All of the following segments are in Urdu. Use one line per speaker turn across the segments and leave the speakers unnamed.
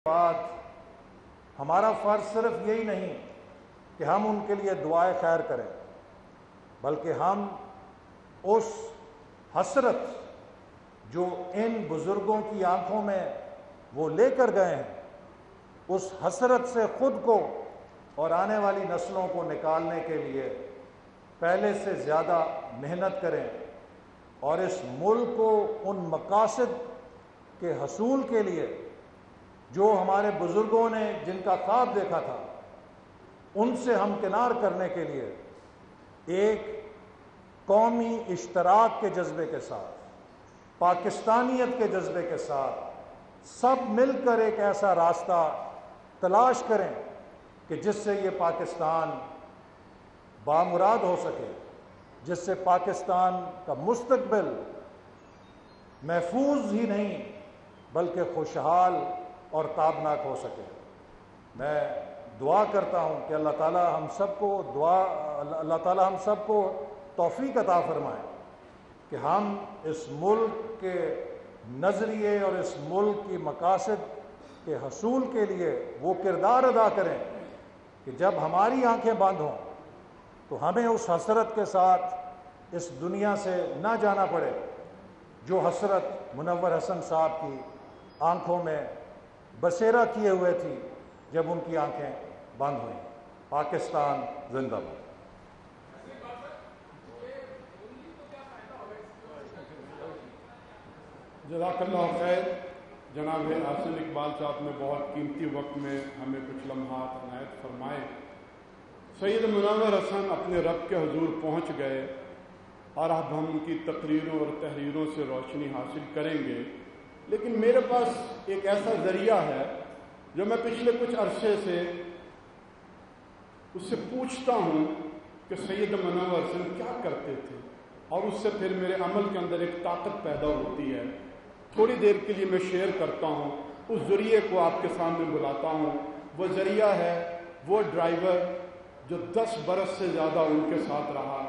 بعد ہمارا فرض صرف یہی نہیں کہ ہم ان کے لیے دعائے خیر کریں، بلکہ ہم اس حسرت جو ان بزرگوں کی آنکھوں میں وہ لے کر گئے ہیں، اس حسرت سے خود کو اور آنے والی نسلوں کو نکالنے کے لیے پہلے سے زیادہ محنت کریں، اور اس ملک کو ان مقاصد کے حصول کے لیے جو ہمارے بزرگوں نے جن کا خواب دیکھا تھا ان سے ہمکنار کرنے کے لیے ایک قومی اشتراک کے جذبے کے ساتھ، پاکستانیت کے جذبے کے ساتھ سب مل کر ایک ایسا راستہ تلاش کریں کہ جس سے یہ پاکستان بامراد ہو سکے، جس سے پاکستان کا مستقبل محفوظ ہی نہیں بلکہ خوشحال اور تابناک ہو سکے۔ میں دعا کرتا ہوں کہ اللہ تعالی ہم سب کو توفیق عطا فرمائے کہ ہم اس ملک کے نظریے اور اس ملک کی مقاصد کے حصول کے لیے وہ کردار ادا کریں کہ جب ہماری آنکھیں بند ہوں تو ہمیں اس حسرت کے ساتھ اس دنیا سے نہ جانا پڑے جو حسرت منور حسن صاحب کی آنکھوں میں بسیرا کیے ہوئے تھی جب ان کی آنکھیں بند ہوئیں۔ پاکستان زندہ باد۔
جزاک اللہ خیر۔ جناب حاصل اقبال صاحب نے بہت قیمتی وقت میں ہمیں کچھ لمحات عنایت فرمائے۔ سید منور حسن اپنے رب کے حضور پہنچ گئے اور اب ہم ان کی تقریروں اور تحریروں سے روشنی حاصل کریں گے، لیکن میرے پاس ایک ایسا ذریعہ ہے جو میں پچھلے کچھ عرصے سے اس سے پوچھتا ہوں کہ سید منور حسن کیا کرتے تھے، اور اس سے پھر میرے عمل کے اندر ایک طاقت پیدا ہوتی ہے۔ تھوڑی دیر کے لیے میں شیئر کرتا ہوں، اس ذریعے کو آپ کے سامنے بلاتا ہوں۔ وہ ذریعہ ہے وہ ڈرائیور جو 10 برس سے زیادہ ان کے ساتھ رہا،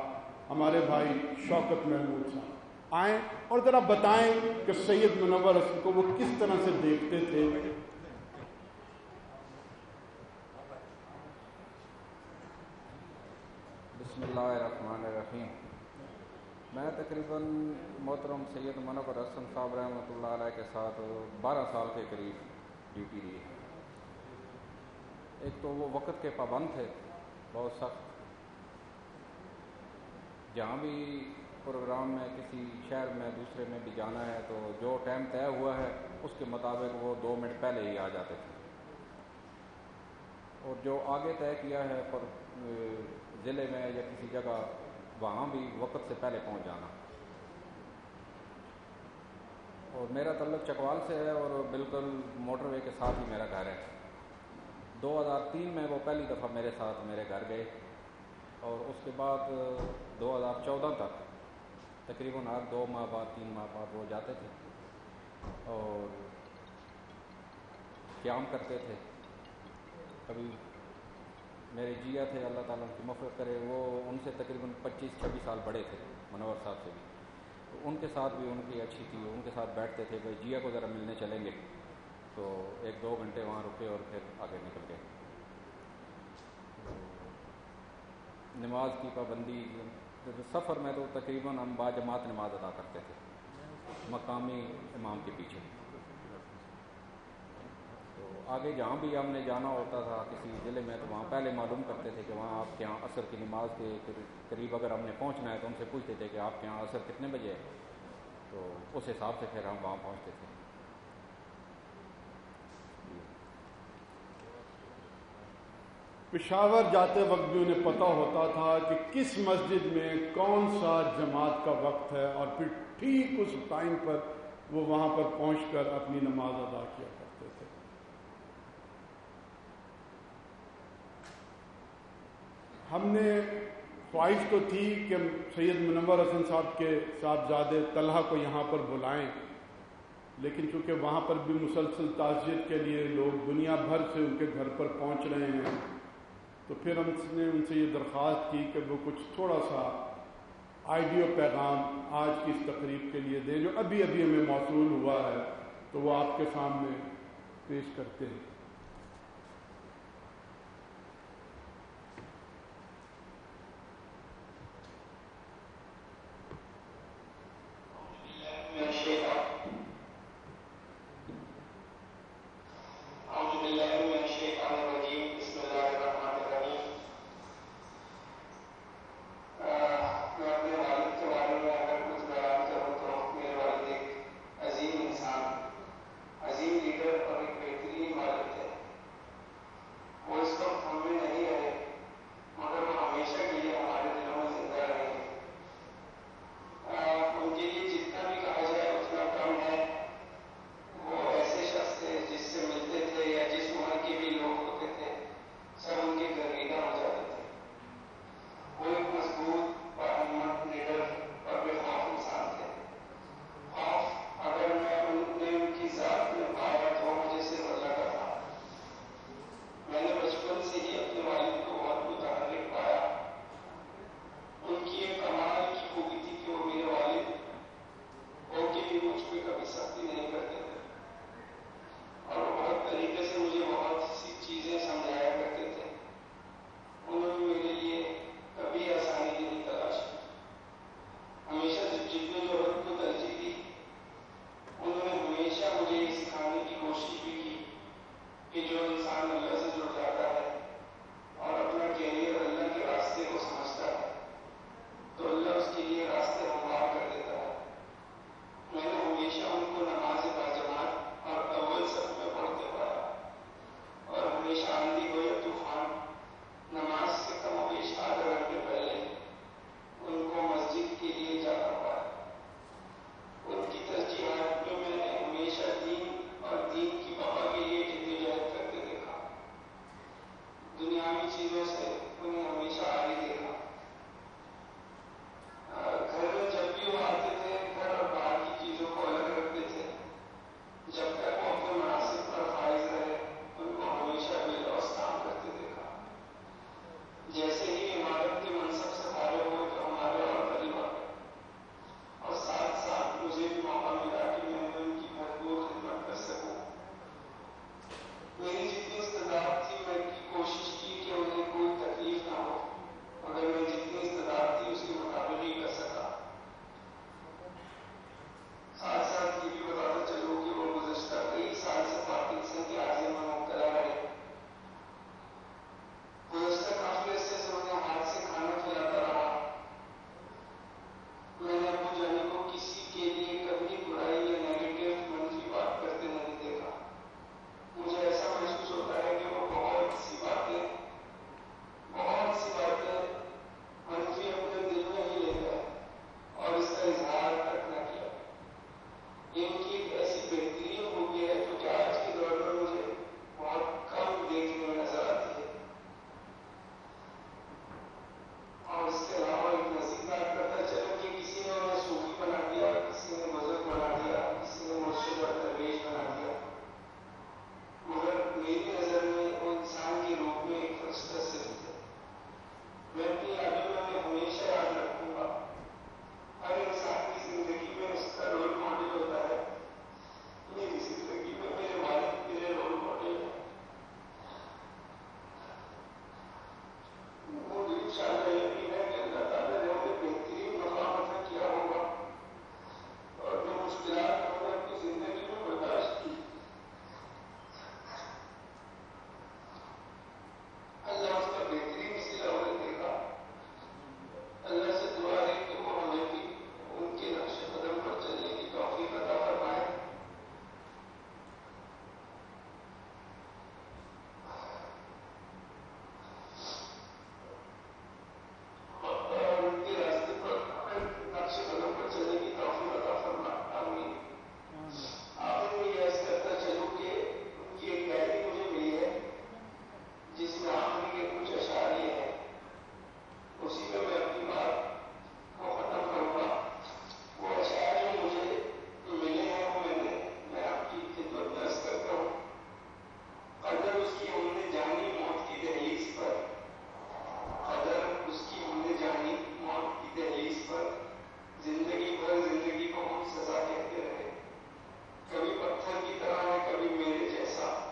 ہمارے بھائی شوکت محمود صاحب۔ آئیں اور ذرا بتائیں کہ سید منور حسن کو وہ کس طرح سے دیکھتے تھے۔
بسم اللہ الرحمن الرحیم۔ میں تقریباً محترم سید منور حسن صاحب رحمۃ اللہ علیہ کے ساتھ 12 سال کے قریب ڈیوٹی دی۔ ایک تو وہ وقت کے پابند تھے بہت سخت، جہاں بھی پروگرام میں کسی شہر میں دوسرے میں بھی جانا ہے تو جو ٹائم طے ہوا ہے اس کے مطابق وہ 2 منٹ پہلے ہی آ جاتے تھے، اور جو آگے طے کیا ہے پر ضلع میں یا کسی جگہ وہاں بھی وقت سے پہلے پہنچ جانا۔ اور میرا تعلق چکوال سے ہے اور بالکل موٹر وے کے ساتھ ہی میرا گھر ہے۔ 2003 میں وہ پہلی دفعہ میرے ساتھ میرے گھر گئے، اور اس کے بعد 2014 تک تقریباً ہر 2 ماہ بعد 3 ماہ بعد وہ جاتے تھے اور قیام کرتے تھے۔ کبھی میرے جیا تھے، اللہ تعالیٰ ان کی مغفرت کرے، وہ ان سے تقریباً 25-26 سال بڑے تھے، منور صاحب سے بھی، تو ان کے ساتھ بھی ان کی اچھی تھی، ان کے ساتھ بیٹھتے تھے، بھائی جیا کو ذرا ملنے چلیں گے، تو 1-2 گھنٹے وہاں رکے اور پھر آگے نکل گئے۔ نماز کی پابندی، سفر میں تو تقریباً ہم باجماعت نماز ادا کرتے تھے مقامی امام کے پیچھے۔ تو آگے جہاں بھی ہم نے جانا ہوتا تھا کسی ضلع میں تو وہاں پہلے معلوم کرتے تھے کہ وہاں آپ کے یہاں عصر کی نماز کے قریب اگر ہم نے پہنچنا ہے تو ان سے پوچھتے تھے کہ آپ کے یہاں عصر کتنے بجے ہے، تو اس حساب سے پھر ہم وہاں پہنچتے تھے۔
پشاور جاتے وقت بھی انہیں پتہ ہوتا تھا کہ کس مسجد میں کون سا جماعت کا وقت ہے، اور پھر ٹھیک اس ٹائم پر وہ وہاں پر پہنچ کر اپنی نماز ادا کیا کرتے تھے۔ ہم نے خواہش تو تھی کہ سید منور حسن صاحب کے صاحبزادے طلحہ کو یہاں پر بلائیں، لیکن چونکہ وہاں پر بھی مسلسل تعزیت کے لیے لوگ دنیا بھر سے ان کے گھر پر پہنچ رہے ہیں، تو پھر ہم نے ان سے یہ درخواست کی کہ وہ کچھ تھوڑا سا آئیڈیو پیغام آج کی اس تقریب کے لیے دیں جو ابھی ہمیں موصول ہوا ہے، تو وہ آپ کے سامنے پیش کرتے ہیں۔
کبھی پتھر کی طرح ہے کبھی میرے جیسا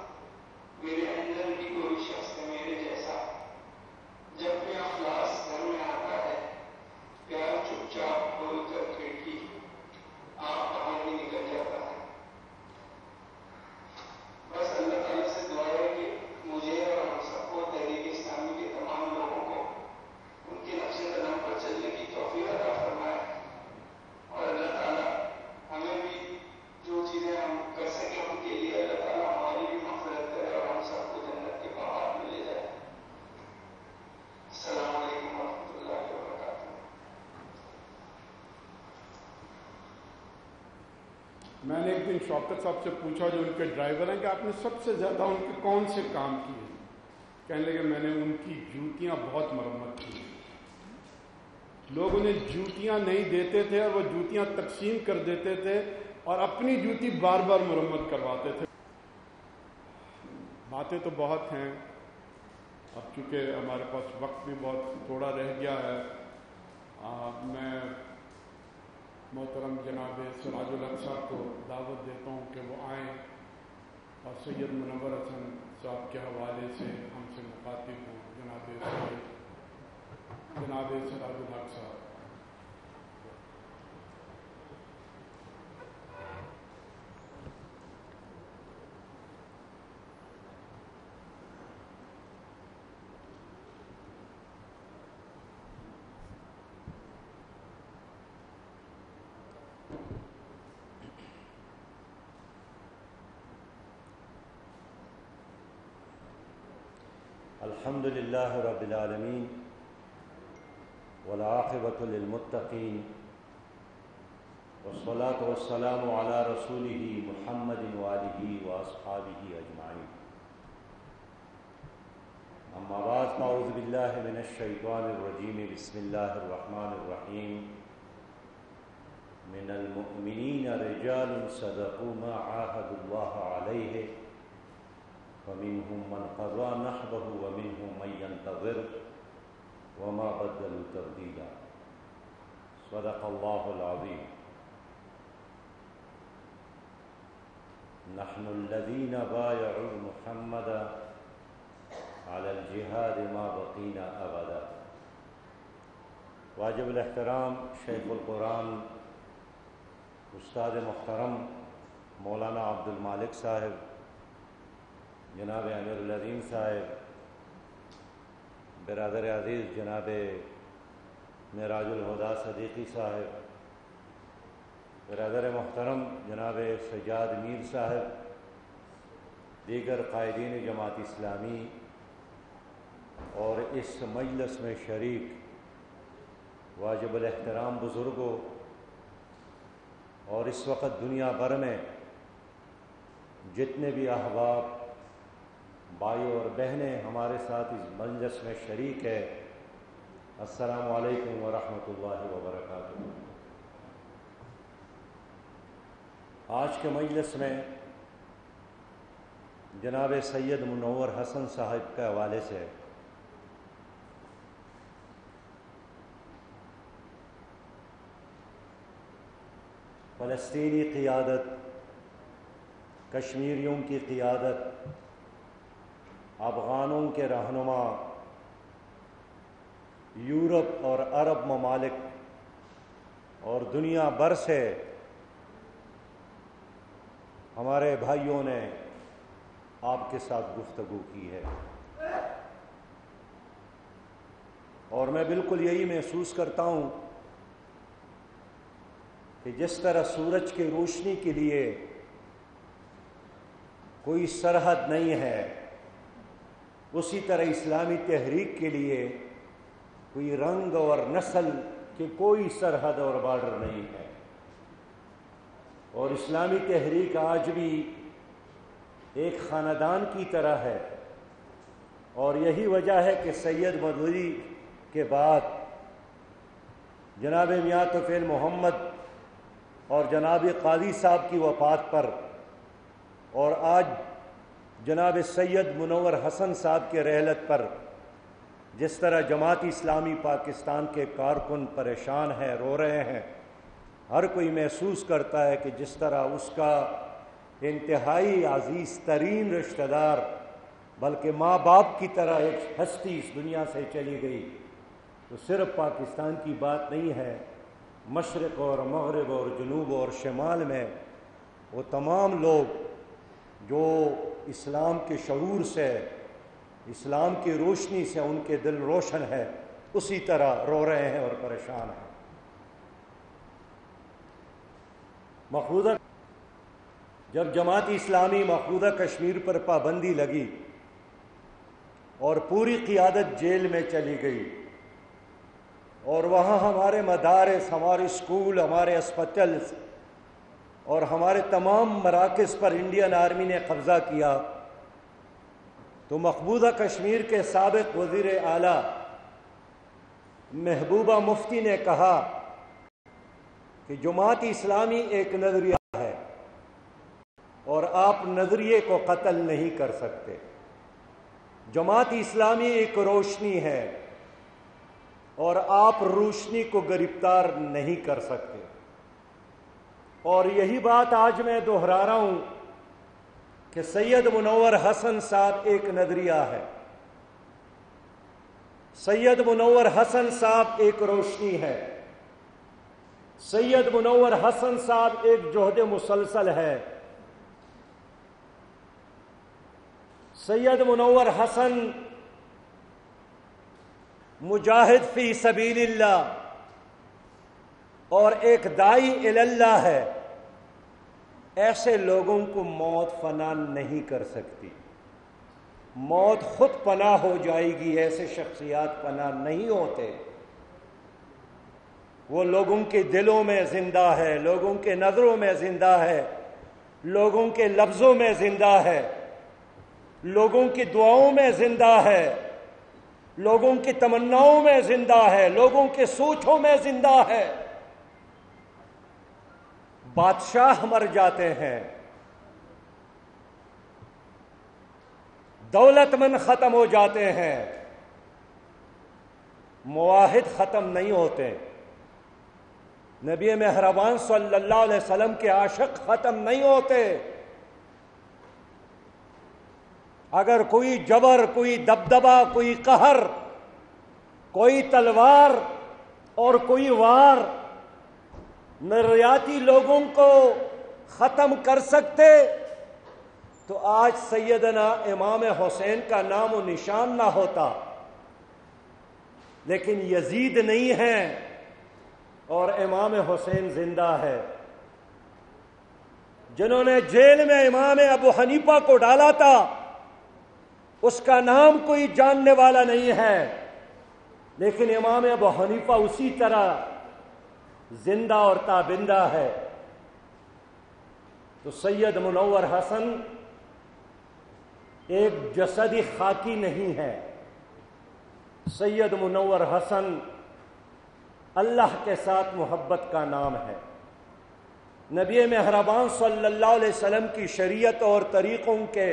میں نے ایک دن شوکت صاحب سے پوچھا جو ان کے ڈرائیور ہیں کہ آپ نے سب سے زیادہ ان کے کون سے کام کیے؟ کہنے لگے میں نے ان کی جوتیاں بہت مرمت کی. لوگ انہیں جوتیاں نہیں دیتے تھے اور وہ جوتیاں تقسیم کر دیتے تھے اور اپنی جوتی بار بار مرمت کرواتے تھے. باتیں تو بہت ہیں، اب چونکہ ہمارے پاس وقت بھی بہت تھوڑا رہ گیا ہے، میں محترم جناب سراج الحق صاحب کو دعوت دیتا ہوں کہ وہ آئیں اور سید منور حسن صاحب کے حوالے سے ہم سے مخاطب ہوں. جناب سراج الحق صاحب.
الحمد للہ رب العالمین والعاقبۃ للمتقین والصلاة والسلام علی رسولہ محمد وآلہ واصحابہ اجمعین. اما بعد فاعوذ باللہ من الشیطان الرجیم. بسم اللہ الرحمن الرحیم. من المؤمنین رجال صدقوا ما عاهدوا اللہ علیہ ومنهم من قضى نحبه ومنهم من ينتظر وما بدلوا تبديلا. صدق الله العظيم. نحن الذين بايعوا محمدا على الجهاد ما بقينا أبدا. واجب الاحترام شیخ القرآن استاد محترم مولانا عبد المالک صاحب، جناب امیر العظیم صاحب، برادر عزیز جناب معراج الہدیٰ صدیقی صاحب، برادر محترم جناب سجاد میر صاحب، دیگر قائدین جماعت اسلامی اور اس مجلس میں شریک واجب الاحترام بزرگوں، اور اس وقت دنیا بھر میں جتنے بھی احباب بھائی اور بہنیں ہمارے ساتھ اس مجلس میں شریک ہے، السلام علیکم ورحمۃ اللہ وبرکاتہ. آج کے مجلس میں جناب سید منور حسن صاحب کے حوالے سے فلسطینی قیادت، کشمیریوں کی قیادت، افغانوں کے رہنما، یورپ اور عرب ممالک اور دنیا بھر سے ہمارے بھائیوں نے آپ کے ساتھ گفتگو کی ہے، اور میں بالکل یہی محسوس کرتا ہوں کہ جس طرح سورج کی روشنی کے لیے کوئی سرحد نہیں ہے، اسی طرح اسلامی تحریک کے لیے کوئی رنگ اور نسل کی کوئی سرحد اور بارڈر نہیں ہے، اور اسلامی تحریک آج بھی ایک خاندان کی طرح ہے. اور یہی وجہ ہے کہ سید مودودی کے بعد جناب میاں طفیل محمد اور جناب قاضی صاحب کی وفات پر، اور آج جناب سید منور حسن صاحب کے رحلت پر جس طرح جماعت اسلامی پاکستان کے کارکن پریشان ہیں، رو رہے ہیں، ہر کوئی محسوس کرتا ہے کہ جس طرح اس کا انتہائی عزیز ترین رشتہ دار، بلکہ ماں باپ کی طرح ایک ہستی اس دنیا سے چلی گئی، تو صرف پاکستان کی بات نہیں ہے، مشرق اور مغرب اور جنوب اور شمال میں وہ تمام لوگ جو اسلام کے شعور سے، اسلام کی روشنی سے ان کے دل روشن ہے، اسی طرح رو رہے ہیں اور پریشان ہیں. مقبوضہ جب جماعت اسلامی مقبوضہ کشمیر پر پابندی لگی اور پوری قیادت جیل میں چلی گئی، اور وہاں ہمارے مدارس، ہمارے اسکول، ہمارے ہسپتالز اور ہمارے تمام مراکز پر انڈین آرمی نے قبضہ کیا تو مقبوضہ کشمیر کے سابق وزیر اعلیٰ محبوبہ مفتی نے کہا کہ جماعت اسلامی ایک نظریہ ہے اور آپ نظریے کو قتل نہیں کر سکتے. جماعت اسلامی ایک روشنی ہے اور آپ روشنی کو گرفتار نہیں کر سکتے. اور یہی بات آج میں دہرا رہا ہوں کہ سید منور حسن صاحب ایک نظریہ ہے. سید منور حسن صاحب ایک روشنی ہے. سید منور حسن صاحب ایک جہد مسلسل ہے. سید منور حسن مجاہد فی سبیل اللہ اور ایک داعی الی اللہ ہے. ایسے لوگوں کو موت فنا نہیں کر سکتی. موت خود پناہ ہو جائے گی. ایسے شخصیات پناہ نہیں ہوتے. وہ لوگوں کے دلوں میں زندہ ہے, لوگوں کے نظروں میں زندہ ہے, لوگوں کے لفظوں میں زندہ ہے, لوگوں کی دعاؤں میں زندہ ہے, لوگوں کی تمناؤں میں زندہ ہے, لوگوں کے سوچوں میں زندہ ہے. بادشاہ مر جاتے ہیں, دولت مند ختم ہو جاتے ہیں, مواحد ختم نہیں ہوتے. نبی مہربان صلی اللہ علیہ وسلم کے عاشق ختم نہیں ہوتے. اگر کوئی جبر, کوئی دبدبہ, کوئی قہر, کوئی تلوار اور کوئی وار نظریاتی لوگوں کو ختم کر سکتے تو آج سیدنا امام حسین کا نام و نشان نہ ہوتا. لیکن یزید نہیں ہے اور امام حسین زندہ ہے. جنہوں نے جیل میں امام ابو حنیفہ کو ڈالا تھا اس کا نام کوئی جاننے والا نہیں ہے, لیکن امام ابو حنیفہ اسی طرح زندہ اور تابندہ ہے. تو سید منور حسن ایک جسدی خاکی نہیں ہے. سید منور حسن اللہ کے ساتھ محبت کا نام ہے. نبی مہربان صلی اللہ علیہ وسلم کی شریعت اور طریقوں کے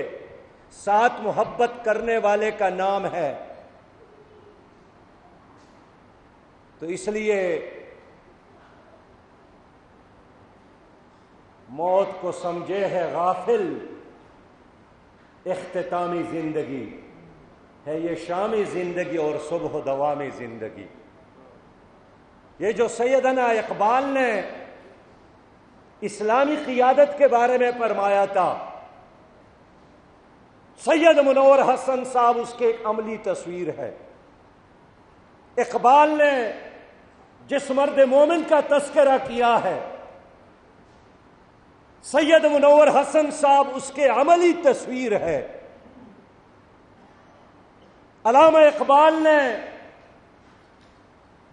ساتھ محبت کرنے والے کا نام ہے. تو اس لیے موت کو سمجھے ہے غافل, اختتامی زندگی ہے یہ شامی زندگی اور صبح و دوامی زندگی. یہ جو سیدنا اقبال نے اسلامی قیادت کے بارے میں فرمایا تھا, سید منور حسن صاحب اس کے ایک عملی تصویر ہے. اقبال نے جس مرد مومن کا تذکرہ کیا ہے, سید منور حسن صاحب اس کے عملی تصویر ہے. علامہ اقبال نے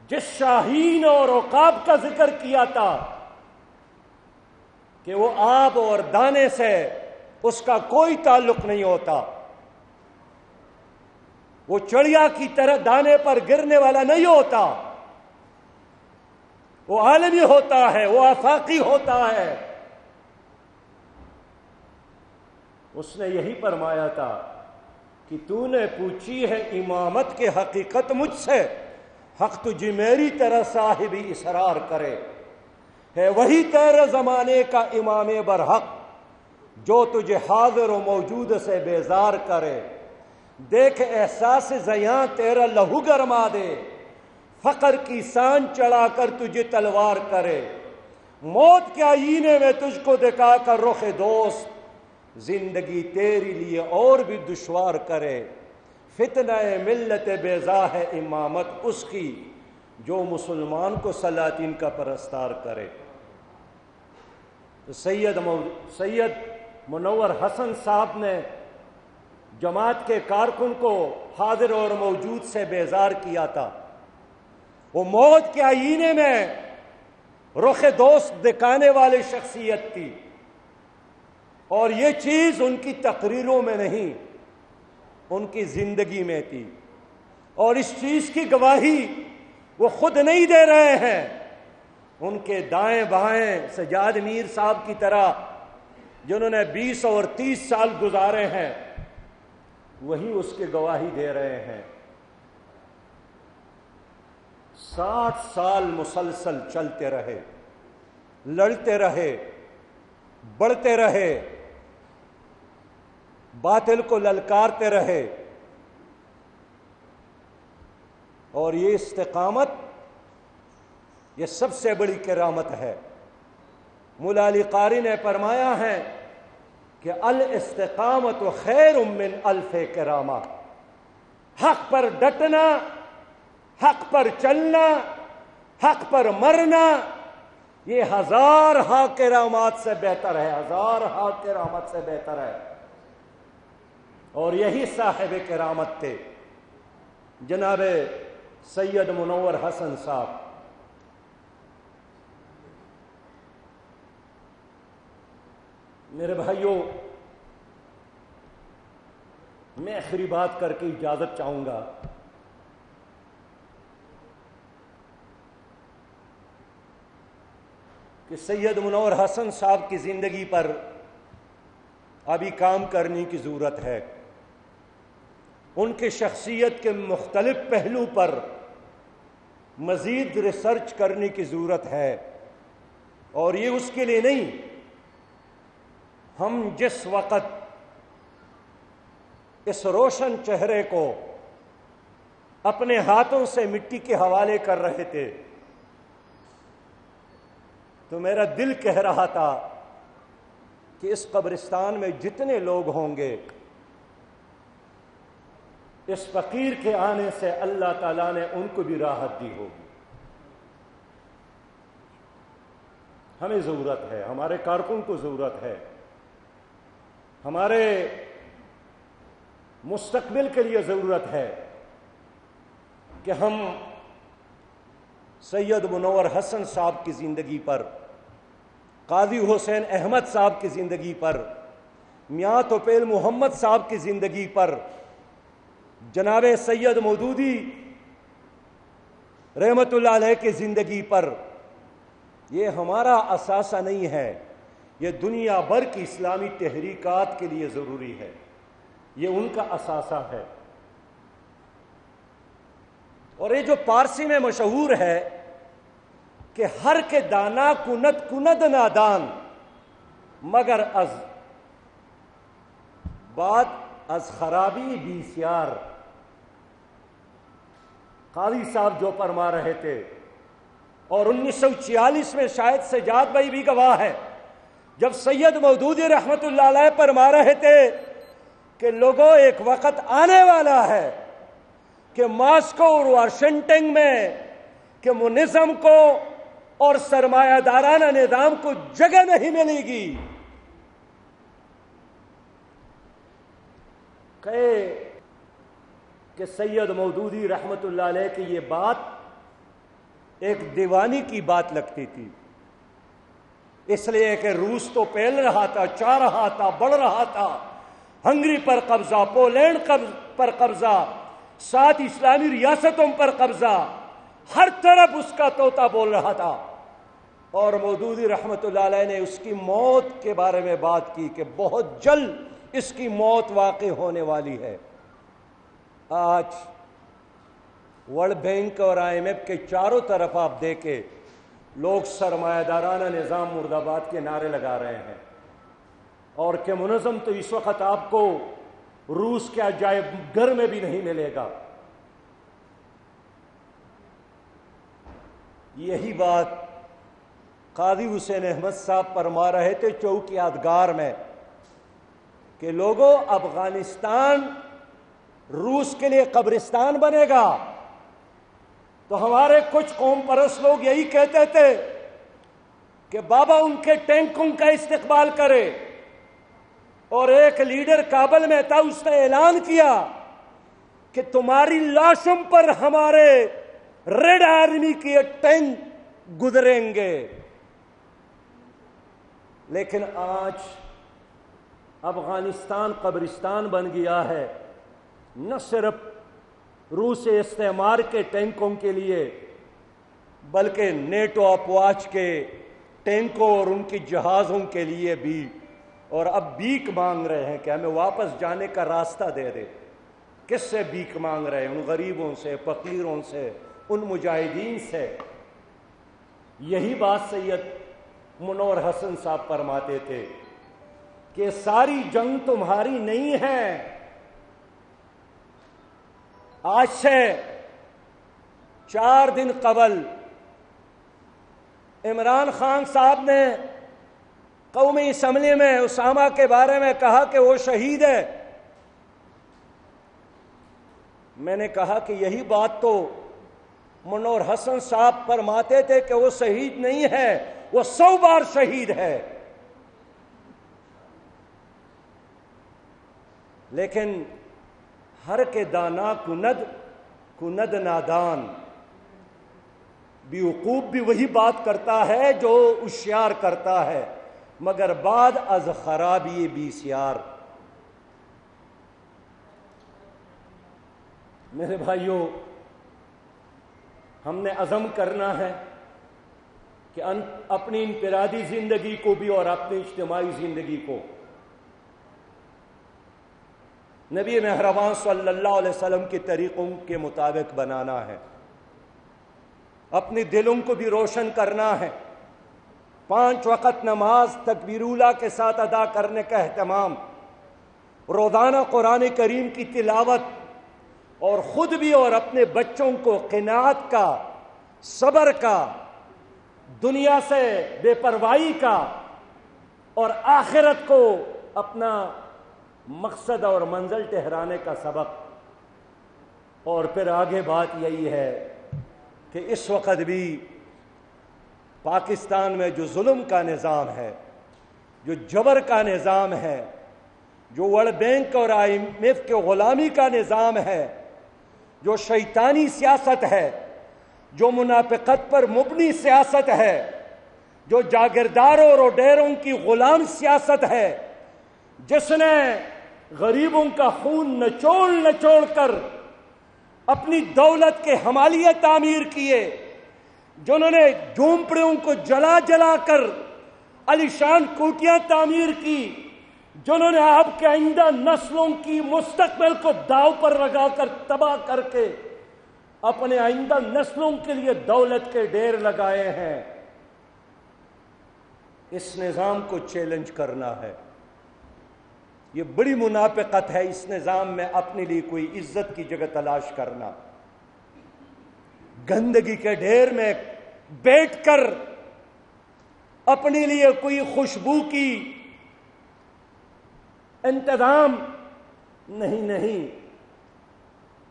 جس شاہین اور عقاب کا ذکر کیا تھا کہ وہ آب اور دانے سے اس کا کوئی تعلق نہیں ہوتا, وہ چڑیا کی طرح دانے پر گرنے والا نہیں ہوتا, وہ عالمی ہوتا ہے, وہ آفاقی ہوتا ہے. اس نے یہی فرمایا تھا کہ تو نے پوچھی ہے امامت کی حقیقت مجھ سے, حق تجھے میری طرح صاحبی اصرار کرے. ہے وہی تیرے زمانے کا امام برحق جو تجھے حاضر و موجود سے بیزار کرے. دیکھ احساس زیاں تیرا لہو گرما دے, فقر کی سان چڑھا کر تجھے تلوار کرے. موت کے آئینے میں تجھ کو دکھا کر رخ دوست زندگی تیری لیے اور بھی دشوار کرے. فتنہ ملت بیضا ہے امامت اس کی جو مسلمان کو سلاطین کا پرستار کرے. تو سید منور حسن صاحب نے جماعت کے کارکن کو حاضر اور موجود سے بیزار کیا تھا. وہ موت کے آئینے میں رخ دوست دکھانے والی شخصیت تھی، اور یہ چیز ان کی تقریروں میں نہیں، ان کی زندگی میں تھی، اور اس چیز کی گواہی وہ خود نہیں دے رہے ہیں، ان کے دائیں بائیں سجاد میر صاحب کی طرح جنہوں نے 20 اور 30 سال گزارے ہیں وہی اس کی گواہی دے رہے ہیں۔ 60 سال مسلسل چلتے رہے، لڑتے رہے، بڑھتے رہے، باطل کو للکارتے رہے، اور یہ استقامت یہ سب سے بڑی کرامت ہے۔ مولا علی قاری نے فرمایا ہے کہ الاستقامت خیر من الف کرامہ، حق پر ڈٹنا، حق پر چلنا، حق پر مرنا، یہ 1000 کرامات سے بہتر ہے، 1000 کرامت سے بہتر ہے۔ اور یہی صاحب کرامت تھے جناب سید منور حسن صاحب۔ میرے بھائیوں، میں آخری بات کر کے اجازت چاہوں گا۔ کہ سید منور حسن صاحب کی زندگی پر ابھی کام کرنے کی ضرورت ہے، ان کی شخصیت کے مختلف پہلو پر مزید ریسرچ کرنے کی ضرورت ہے، اور یہ اس کے لیے نہیں، ہم جس وقت اس روشن چہرے کو اپنے ہاتھوں سے مٹی کے حوالے کر رہے تھے تو میرا دل کہہ رہا تھا کہ اس قبرستان میں جتنے لوگ ہوں گے، اس فقیر کے آنے سے اللہ تعالیٰ نے ان کو بھی راحت دی ہوگی۔ ہمیں ضرورت ہے، ہمارے کارکن کو ضرورت ہے، ہمارے مستقبل کے لیے ضرورت ہے کہ ہم سید منور حسن صاحب کی زندگی پر، قاضی حسین احمد صاحب کی زندگی پر، میاں توفیل محمد صاحب کی زندگی پر، جناب سید مودودی رحمت اللہ علیہ کی زندگی پر، یہ ہمارا اثاثہ نہیں ہے، یہ دنیا بھر کی اسلامی تحریکات کے لیے ضروری ہے، یہ ان کا اثاثہ ہے۔ اور یہ جو پارسی میں مشہور ہے کہ ہر کے دانا کند نادان، مگر از بات از خرابی بیسیار، قاضی صاحب جو فرما رہے تھے، اور 1946 میں شاید سجاد بھائی بھی گواہ ہے، جب سید مودودی رحمت اللہ علیہ فرما رہے تھے کہ لوگوں ایک وقت آنے والا ہے کہ ماسکو اور واشنگٹن میں کمیونزم کو اور سرمایہ دارانہ نظام کو جگہ نہیں ملے گی، کہ سید مودودی رحمت اللہ علیہ کی یہ بات ایک دیوانی کی بات لگتی تھی، اس لیے کہ روس تو پھیل رہا تھا، چاہ رہا تھا، بڑھ رہا تھا، ہنگری پر قبضہ، پولینڈ پر قبضہ، 7 اسلامی ریاستوں پر قبضہ، ہر طرف اس کا طوطا بول رہا تھا، اور مودودی رحمت اللہ علیہ نے اس کی موت کے بارے میں بات کی کہ بہت جلد اس کی موت واقع ہونے والی ہے۔ آج ورلڈ بینک اور IMF کے چاروں طرف آپ دیکھیں، لوگ سرمایہ دارانہ نظام مرد آباد کے نعرے لگا رہے ہیں، اور کمیونزم تو اس وقت آپ کو روس کے عجائب گھر میں بھی نہیں ملے گا۔ یہی بات قاضی حسین احمد صاحب فرما رہے تھے چوک یادگار میں کہ لوگوں، افغانستان روس کے لیے قبرستان بنے گا، تو ہمارے کچھ قوم پرست لوگ یہی کہتے تھے کہ بابا ان کے ٹینکوں کا استقبال کرے، اور ایک لیڈر کابل میں تھا، اس نے اعلان کیا کہ تمہاری لاشوں پر ہمارے ریڈ آرمی کے ٹینک گزریں گے۔ لیکن آج افغانستان قبرستان بن گیا ہے، نہ صرف روس استعمار کے ٹینکوں کے لیے بلکہ نیٹو افواج کے ٹینکوں اور ان کی جہازوں کے لیے بھی، اور اب بھیک مانگ رہے ہیں کہ ہمیں واپس جانے کا راستہ دے دے۔ کس سے بھیک مانگ رہے ہیں؟ ان غریبوں سے، فقیروں سے، ان مجاہدین سے۔ یہی بات سید منور حسن صاحب فرماتے تھے کہ ساری جنگ تمہاری نہیں ہے۔ آج سے 4 دن قبل عمران خان صاحب نے قومی اسمبلی میں اسامہ کے بارے میں کہا کہ وہ شہید ہے۔ میں نے کہا کہ یہی بات تو منور حسن صاحب فرماتے تھے کہ وہ شہید نہیں ہے، وہ 100 بار شہید ہے۔ لیکن ہر کے دانا کند نادان، بیوقوف بھی وہی بات کرتا ہے جو ہوشیار کرتا ہے، مگر بعد از خرابی بیسیار۔ میرے بھائیوں، ہم نے عزم کرنا ہے کہ اپنی انفرادی زندگی کو بھی اور اپنی اجتماعی زندگی کو نبی مہربان صلی اللہ علیہ وسلم کے طریقوں کے مطابق بنانا ہے، اپنی دلوں کو بھی روشن کرنا ہے، 5 وقت نماز تکبیر اولیٰ کے ساتھ ادا کرنے کا اہتمام، روزانہ قرآن کریم کی تلاوت، اور خود بھی اور اپنے بچوں کو قناعت کا، صبر کا، دنیا سے بے پرواہی کا اور آخرت کو اپنا مقصد اور منزل ٹھہرانے کا سبق۔ اور پھر آگے بات یہی ہے کہ اس وقت بھی پاکستان میں جو ظلم کا نظام ہے، جو جبر کا نظام ہے، جو ورلڈ بینک اور IMF کے غلامی کا نظام ہے، جو شیطانی سیاست ہے، جو منافقت پر مبنی سیاست ہے، جو جاگیرداروں اور ڈیروں کی غلام سیاست ہے، جس نے غریبوں کا خون نچوڑ کر اپنی دولت کے حمالیہ تعمیر کیے، جنہوں نے جھونپڑیوں کو جلا کر عالیشان کوٹیاں تعمیر کی، جنہوں نے آپ کے آئندہ نسلوں کی مستقبل کو داؤ پر لگا کر تباہ کر کے اپنے آئندہ نسلوں کے لیے دولت کے ڈھیر لگائے ہیں۔ اس نظام کو چیلنج کرنا ہے۔ یہ بڑی منافقت ہے اس نظام میں اپنے لیے کوئی عزت کی جگہ تلاش کرنا، گندگی کے ڈھیر میں بیٹھ کر اپنے لیے کوئی خوشبو کی انتظام نہیں۔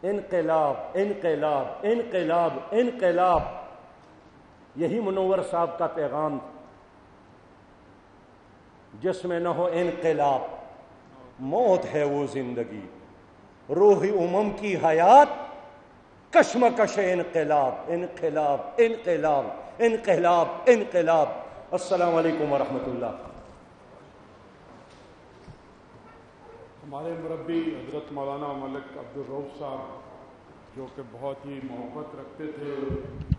انقلاب انقلاب انقلاب انقلاب، یہی منور صاحب کا پیغام، جس میں نہ ہو انقلاب موت ہے وہ زندگی، روح امم کی حیات کشمکش انقلاب انقلاب انقلاب انقلاب انقلاب۔ السلام علیکم ورحمۃ اللہ۔
ہمارے مربی حضرت مولانا ملک عبدالرؤف صاحب جو کہ بہت ہی محبت رکھتے تھے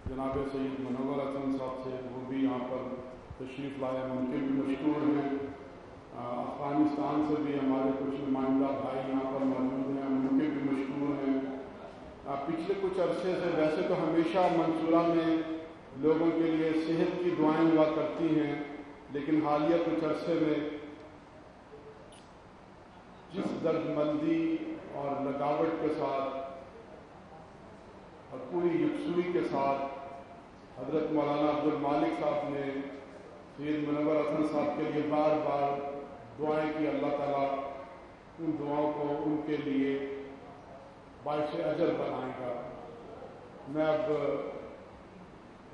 جناب سید منور حسن صاحب سے، وہ بھی یہاں پر تشریف لائے ہیں، ان کے بھی مشکور ہیں۔ افغانستان سے بھی ہمارے کچھ نمائندہ بھائی یہاں پر موجود ہیں، ان کے بھی مشکور ہیں۔ پچھلے کچھ عرصے سے ویسے تو ہمیشہ منصورہ میں لوگوں کے لیے صحت کی دعائیں ہوا کرتی ہیں، لیکن حالیہ کچھ عرصے میں جس درد مندی اور لگاوٹ کے ساتھ اور پوری یکسوئی کے ساتھ حضرت مولانا عبدالمالک صاحب نے سید منور حسن صاحب کے لیے بار بار دعائیں کی، اللہ تعالیٰ ان دعاؤں کو ان کے لیے باعث اجر بنائے گا۔ میں اب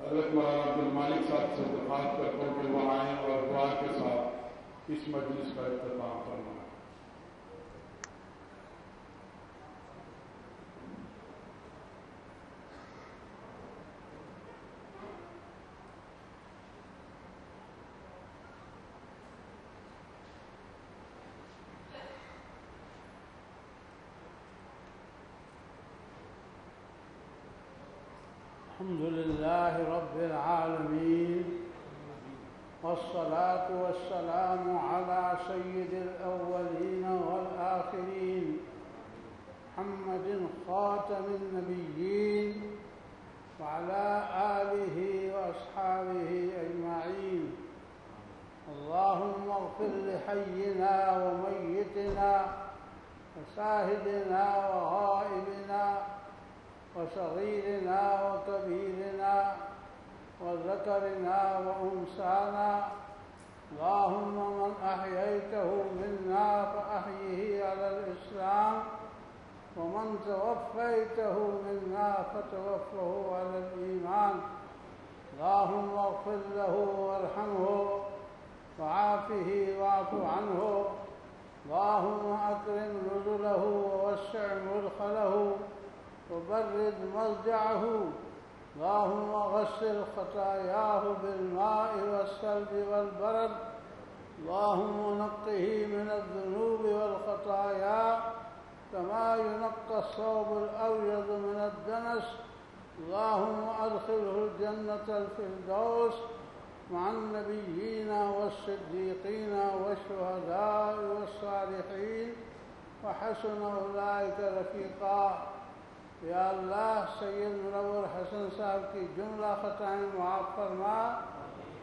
حضرت مولانا عبدالمالک صاحب سے درخواست کرتا ہوں کہ وہ آئیں اور دعا کے ساتھ اس مجلس کا اختتام فرمائیں۔
الحمد لله رب العالمين والصلاة والسلام على سيد الأولين والآخرين محمد خاتم النبيين وعلى آله وأصحابه أجمعين. اللهم اغفر لحينا وميتنا وشاهدنا وغائبنا وصغيرنا وكبيرنا وذكرنا وأنثانا. اللهم من أحييته منا فأحيه على الإسلام ومن توفيته منا فتوفه على الإيمان. اللهم اغفر له وارحمه وعافه واعف عنه. اللهم أكرم نزله ووسع مدخله وبرد مضجعه. اللهم غسل خطاياه بالماء والثلج والبرد. اللهم نقه من الذنوب والخطايا كما ينقى الثوب الأبيض من الدنس. اللهم أدخله الجنة الفردوس مع النبيين والصديقين والشهداء والصالحين وحسن أولئك رفيقا. یا اللہ سید منور حسن صاحب کی جملہ خطائیں معاف فرما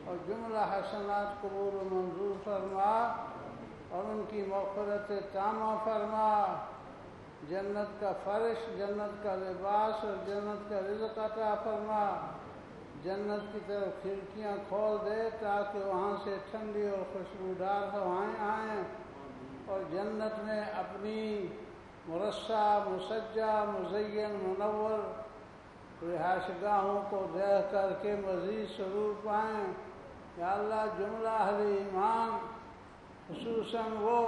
اور جملہ حسنات قبول و منظور فرما اور ان کی مغفرت تامہ فرما. جنت کا فرش، جنت کا لباس اور جنت کا رزق عطا فرما. جنت کی طرف کھڑکیاں کھول دے تاکہ وہاں سے ٹھنڈی اور خوشبودار ہوائیں آئیں اور جنت میں اپنی مرصع مسجع مزین منور رہائش گاہوں کو دیکھ کر کے مزید سرور پائیں. یا اللہ جملہ اہل ایمان خصوصاً وہ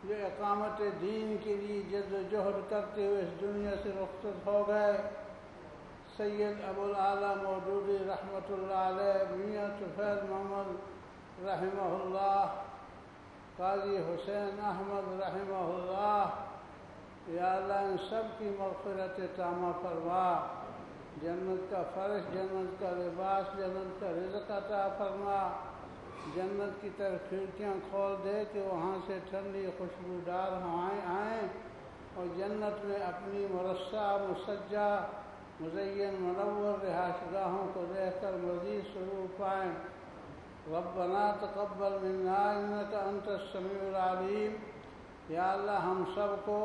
جو اقامت دین کے لیے جد و جہد کرتے ہوئے اس دنیا سے رخصت ہو گئے، سید ابو الاعلیٰ مودودی رحمۃ اللہ علیہ، میاں طفیل محمد رحمہ اللہ، قاضی حسین احمد رحمہ اللہ. یا اللہ ان سب کی مغفرت تامہ فرما. جنت کا فرش، جنت کا لباس، جنت کا رزق عطا فرما. جنت کی طرف کھڑکیاں کھول دے کہ وہاں سے ٹھنڈی خوشبودار ہوائیں آئیں اور جنت میں اپنی مرصع مسجع مزین منور رہائش گاہوں کو دیکھ کر مزید سرور پائیں. ربنا تقبل منا انک انت السمیع العلیم. یا اللہ ہم سب کو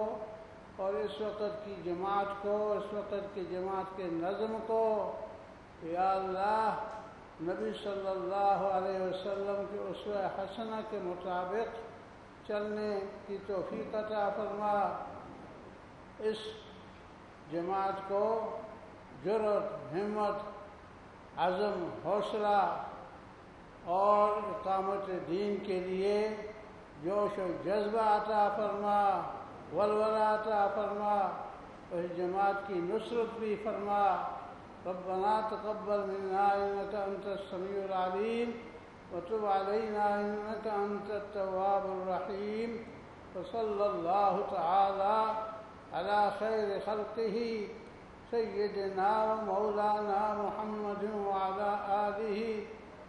اور اس وقت کی جماعت کو، اس وقت کی جماعت کے نظم کو یا اللہ نبی صلی اللہ علیہ وسلم کی اسوہ حسنہ کے مطابق چلنے کی توفیق عطا فرما. اس جماعت کو جرأت، ہمت، عزم، حوصلہ اور اقامت دین کے لیے جوش و جذبہ عطا فرما، ولولہ عطا فرما. اس جماعت کی نصرت بھی فرما. ربنا تقبل منا انک انت السمیع العلیم وتب علینا انک انت التواب الرحیم. وصلی اللہ تعالی علی خیر خلقہ سیدنا و مولانا محمد وعلی آلہ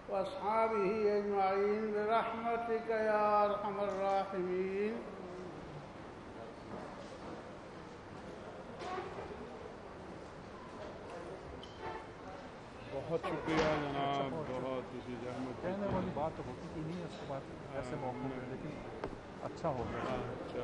واصحابہ اجمعین برحمتک یا ارحم الراحمین.
بہت شکریہ جناب، بہت اسی زحمت.
کہنے والی بات ہوتی کہ نہیں اس کے بعد ایسے موقع میں، لیکن اچھا ہو گیا.